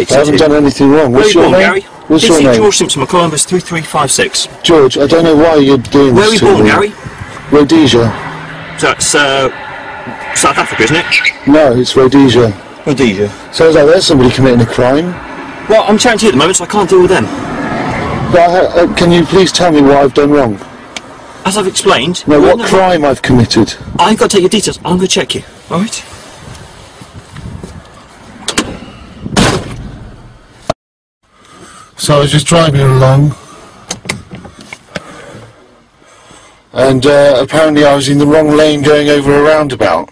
62. I haven't done anything wrong. What's your name? Gary? What's your name? George Simpson, my call number is 3356. George, I don't know why you're doing Where this were you born, me. Gary? Rhodesia. So that's South Africa, isn't it? No, it's Rhodesia. Rhodesia. Sounds like there's somebody committing a crime. Well, I'm chatting to you at the moment, so I can't deal with them. But, can you please tell me what I've done wrong? As I've explained... No, what crime I've committed. I've got to take your details. I'm going to check you. Alright? So I was just driving along, and apparently I was in the wrong lane going over a roundabout.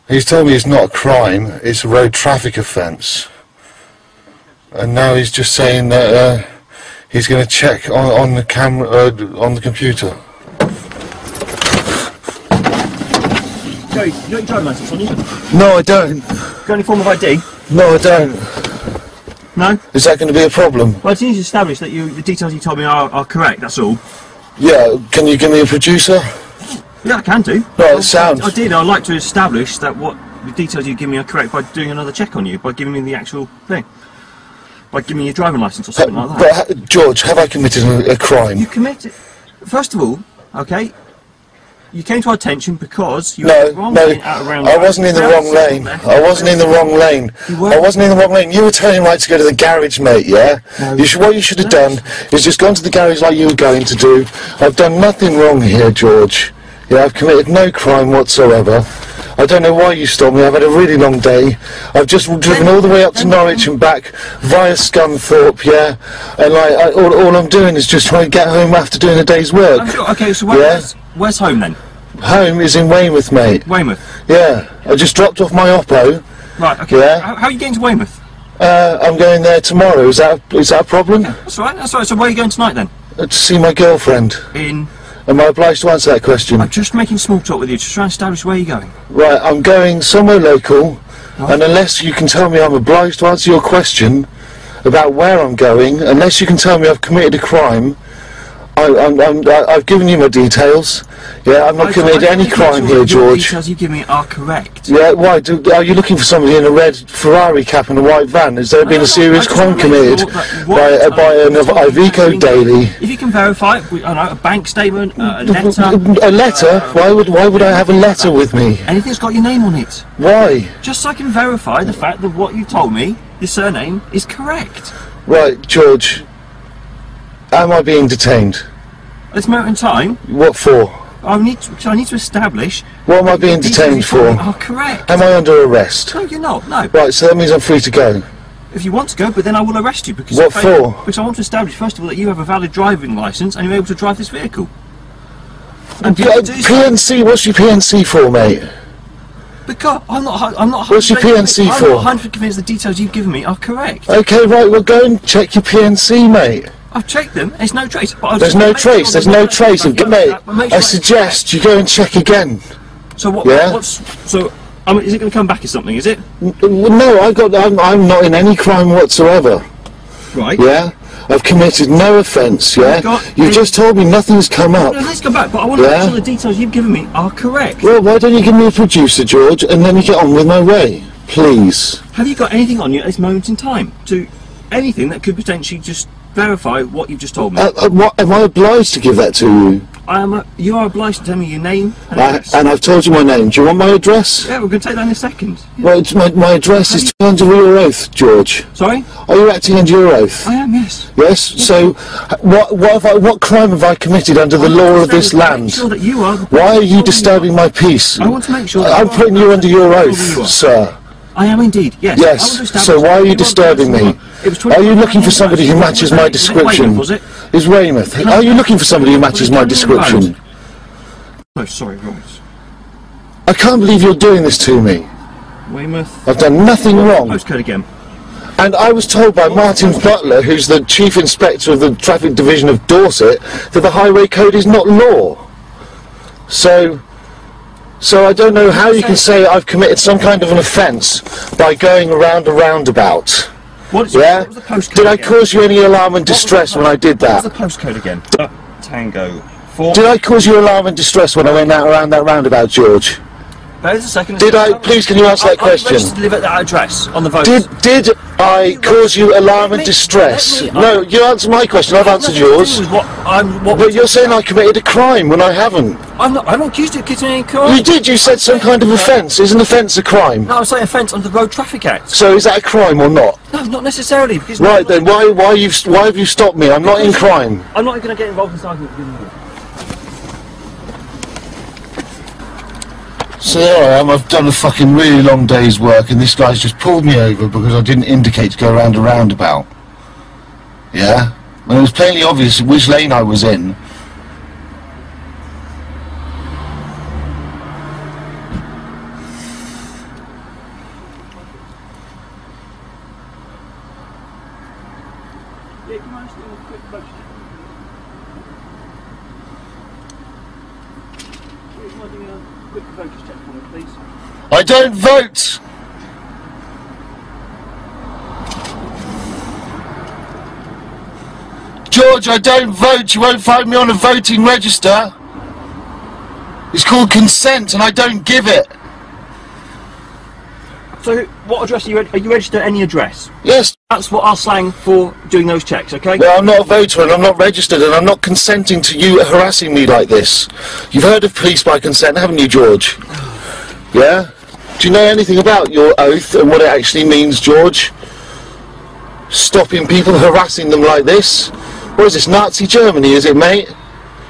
He's told me it's not a crime, it's a road traffic offence. And now he's just saying that he's going to check on the camera, on the computer. Gary, you got your driving licence on you? No, I don't. Got any form of ID? No, I don't. No? Is that going to be a problem? Well, it's easy to establish that the details you told me are correct, that's all. Yeah, can you give me a producer? Yeah, I can do. Right, sound. I'd like to establish that the details you give me are correct by doing another check on you, by giving me the actual thing. By giving me your driving licence or something like that. But, George, have I committed a crime? You committed... First of all, okay, you came to our attention because you No, were wrong no, around I wasn't in the wrong lane. I wasn't in the wrong lane. I wasn't in the wrong lane. You were telling me right to go to the garage, mate, yeah? No, what you should have done is just gone to the garage like you were going to do. I've done nothing wrong here, George. Yeah, I've committed no crime whatsoever. I don't know why you stopped me. I've had a really long day. I've just driven all the way up to Norwich and back via Scunthorpe, yeah? And like, all I'm doing is just trying to get home after doing a day's work. I'm sure. Okay, so where's home then? Home is in Weymouth, mate. Weymouth? Yeah. I just dropped off my Oppo. Right, okay. Yeah. How are you getting to Weymouth? I'm going there tomorrow. Is that a problem? Yeah, that's all right, that's all right. So where are you going tonight then? To see my girlfriend. Am I obliged to answer that question? I'm just making small talk with you, just trying to establish where you're going. Right, I'm going somewhere local, and unless you can tell me I'm obliged to answer your question about where I'm going, unless you can tell me I've committed a crime, I've given you my details. Yeah, I've not committed any crime here, George. The details you give me are correct. Yeah, why? Are you looking for somebody in a red Ferrari cap and a white van? Has there been a serious crime committed by an Iveco Daily? If you can verify, a bank statement, a letter. A letter? Why would I have a letter with me? Anything that's got your name on it. Why? Just so I can verify the fact that what you told me, your surname, is correct. Right, George. Am I being detained? At this moment in time. What for? I need to establish. What am I being detained for? Are correct. Am I under arrest? No, you're not. No. Right, so that means I'm free to go. If you want to go, but then I will arrest you because. What for? Because I want to establish first of all that you have a valid driving licence and you're able to drive this vehicle. And PNC? What's your PNC for, mate? Because I'm not. What's your PNC for? I'm not 100% convinced the details you've given me are correct. Okay, right. Well, go and check your PNC, mate. I've checked them. There's no trace. There's no trace. There's no trace. Mate, I suggest you go and check again. So what? Yeah? Is it going to come back as something? Is it? No, I'm not in any crime whatsoever. Right. Yeah. I've committed no offence. Yeah. You've just told me nothing's come up. No, let's go back. But I want to make sure the details you've given me are correct. Well, why don't you give me a producer, George, and let me get on with my way, please? Have you got anything on you at this moment in time? Anything that could potentially just verify what you've just told me? What, am I obliged to give that to you? You are obliged to tell me your name and address. And I've told you my name. Do you want my address? Yeah, we're going to take that in a second. Yeah. Well, my address is under your oath, George. Sorry? Are you acting under your oath? I am, yes. Yes? Yeah. So, what crime have I committed under the law of this land? Sure that you are. Why are you disturbing my peace? I want to make sure that I'm putting you under your oath, sir. I am indeed, yes. Yes, so why are you disturbing me? Are you looking for somebody who matches my description? Was it? Is Weymouth? Are you looking for somebody who matches my description? No, sorry, Roberts. I can't believe you're doing this to me. Weymouth. I've done nothing wrong. Postcode again. And I was told by Martin Butler, who's the Chief Inspector of the Traffic Division of Dorset, that the highway code is not law. So I don't know how you can say I've committed some kind of an offence by going around a roundabout. What was the postcode? Did I cause you any alarm and distress when I did that? What was the postcode again? Tango 4. Did I cause you alarm and distress when I went out around that roundabout, George? Wait a second. Did I? Please, can you answer that question? I live at that address on the vote. Did I cause you alarm and distress? No, you answer my question. I've answered yours. But you're saying I committed a crime when I haven't. I'm not accused of committing any crime. You did. You said some kind of offence. Is an offence a crime? No, I'm saying offence under the Road Traffic Act. So is that a crime or not? No, not necessarily. Because right then, why have you stopped me? I'm not in crime. I'm not going to get involved in this argument. So there I am, I've done a fucking really long day's work and this guy's just pulled me over because I didn't indicate to go around a roundabout. Yeah? When it was plainly obvious which lane I was in. Yeah, can I just do a quick vote check? Can I do a quick vote check for me, please? I don't vote! George, I don't vote. You won't find me on a voting register. It's called consent and I don't give it. So, what address are you registered at any address? Yes. That's what our slang for doing those checks, okay? Well, I'm not a voter and I'm not registered and I'm not consenting to you harassing me like this. You've heard of police by consent, haven't you, George? Yeah? Do you know anything about your oath and what it actually means, George? Stopping people, harassing them like this? What is this, Nazi Germany, is it, mate?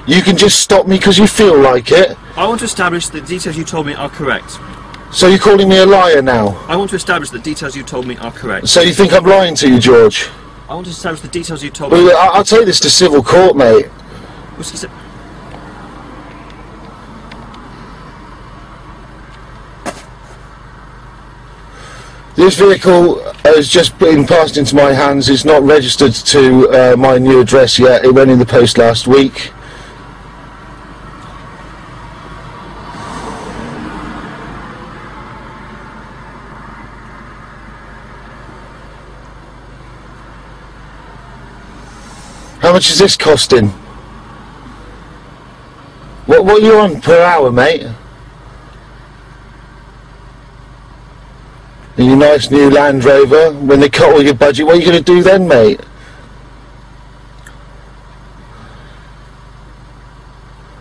You can just stop me because you feel like it? I want to establish that the details you told me are correct. So you're calling me a liar now? I want to establish that the details you told me are correct. So you think I'm lying to you, George? I want to establish the details you told me. Well, I'll take this to civil court, mate. This vehicle has just been passed into my hands. It's not registered to my new address yet. It went in the post last week. How much is this costing? What are you on per hour, mate? In your nice new Land Rover, when they cut all your budget, what are you going to do then, mate?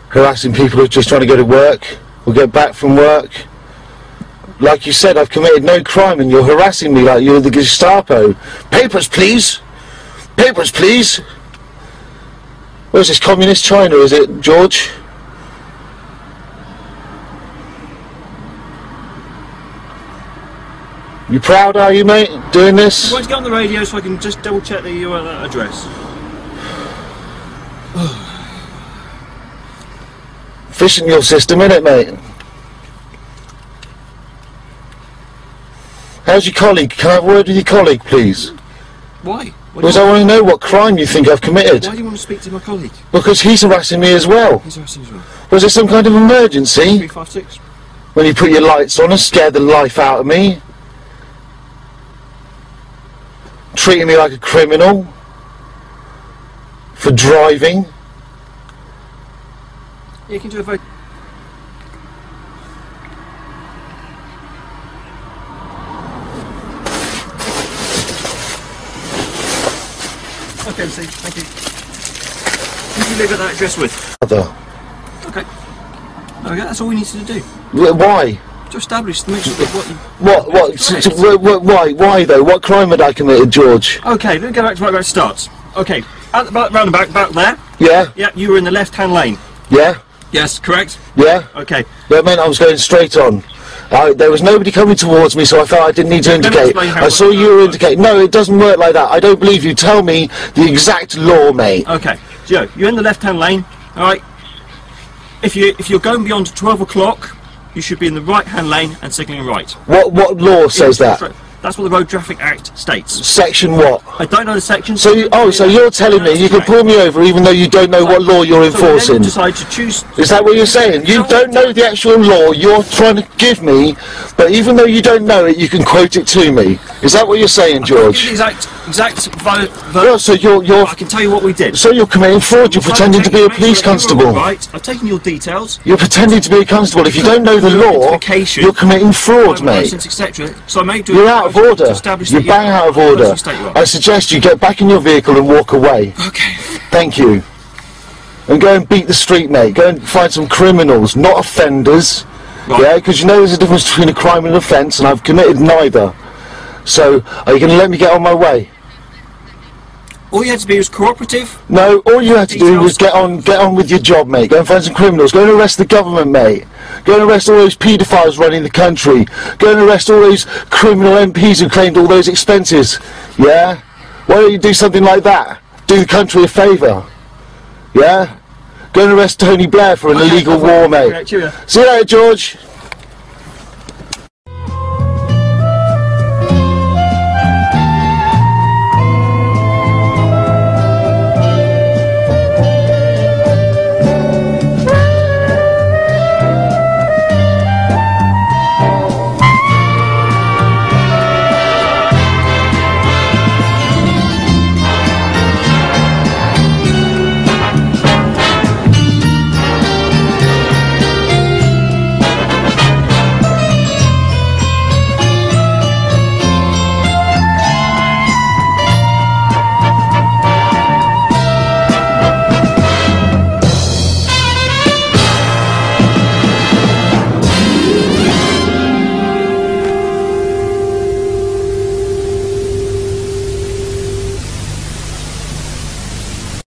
Harassing people who are just trying to go to work, or get back from work. Like you said, I've committed no crime and you're harassing me like you're the Gestapo. Papers, please! Papers, please! What is this, communist China, is it, George? You proud, are you, mate, doing this? I want to get on the radio so I can just double check that you're at that address. Fish in your system, innit, mate? How's your colleague? Can I have a word with your colleague, please? Why? Because I want to know what crime you think I've committed. Why do you want to speak to my colleague? Because he's harassing me as well. He's harassing as well. Was there some kind of emergency? 356. When you put your lights on and scared the life out of me? Treating me like a criminal? For driving? Yeah, you can do a vote. Okay, MC, thank you. Who do you live at that address with? Other. Okay. There we go, that's all we need to do. Why? To establish, to make sure that what you... Why though? What crime had I committed, George? Okay, let me go back to where it starts. Okay, at the roundabout, back there. Yeah? Yeah, you were in the left-hand lane. Yeah? Yes, correct? Yeah? Okay. That meant I was going straight on. There was nobody coming towards me, so I felt I didn't need to indicate. I saw you were indicating. No, it doesn't work like that. I don't believe you. Tell me the exact law, mate. Okay, Joe, you're in the left-hand lane, alright? If you're going beyond 12 o'clock, you should be in the right-hand lane and signalling right. What law says that? That's what the Road Traffic Act states. Section what? I don't know the section. So you're telling me you can pull me over even though you don't know what law you're enforcing? You decide to choose. Is that what you're saying? You don't know the actual law you're trying to give me, but even though you don't know it, you can quote it to me. Is that what you're saying, George? Exact Well, so you're. I can tell you what we did. So you're committing fraud. You're pretending to be a police constable. Right. I've taken your details. You're pretending to be a constable. If you don't know the law, you're committing fraud, mate. Etc. So I may do. You're out of order. You're bang out of order. I suggest you get back in your vehicle and walk away. Okay. Thank you. And go and beat the street, mate. Go and find some criminals, not offenders. Right. Yeah, because you know there's a difference between a crime and an offence, and I've committed neither. So, are you going to let me get on my way? All you had to be was cooperative. No, all you had to do was get on with your job, mate. Go and find some criminals. Go and arrest the government, mate. Go and arrest all those paedophiles running the country. Go and arrest all those criminal MPs who claimed all those expenses. Yeah? Why don't you do something like that? Do the country a favour. Yeah? Go and arrest Tony Blair for an illegal war, mate. See you later, George.